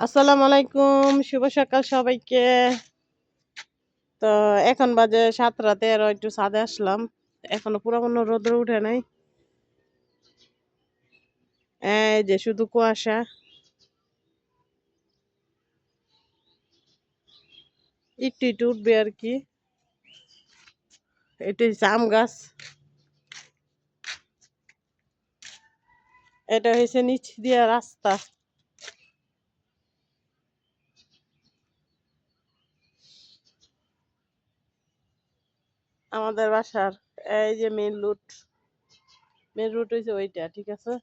আসসালামু আলাইকুম, শুভ সকাল সবাইকে। তো এখন বাজে 7:13, একটু ছাদে আসলাম। এখনো পুরোপুরি রোদ্র উঠে নাই। এই যে শুধু কুয়াশা, একটু একটু উঠবে আর কি। এটা হচ্ছে আম গাছ, এটা হয়েছে নিচ দিয়া রাস্তা। আমাদের বাসার এই যে মেন রুট হয়েছে ওইটা, ঠিক আছে।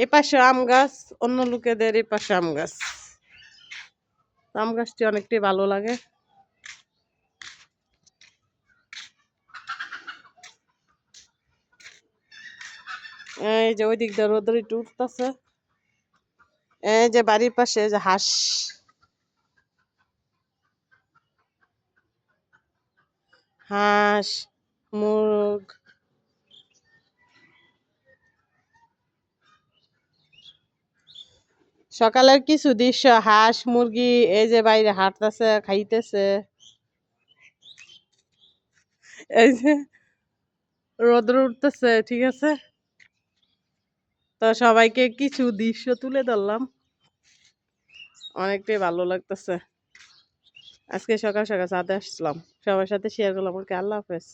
এ পাশে আম গাছ, অন্য লোকেদের এ পাশে আম গাছ। আম গাছটি অনেকটাই ভালো লাগে। এই যে ওই দিক দিয়ে রোদ্র একটু উঠতেছে। এই যে বাড়ির পাশে যে হাঁস, মুরগ, সকালের কিছু দৃশ্য, হাঁস মুরগি এই যে বাইরে হাঁটতেছে, খাইতেছে। এই যে রোদ্র উঠতেছে, ঠিক আছে। তো সবাইকে কিছু দৃশ্য তুলে ধরলাম, অনেকটাই ভালো লাগতেছে। আজকে সকাল সকাল ছাদে আসলাম, সবার সাথে শেয়ার করলাম। ওকে, আল্লাহ হাফেজ।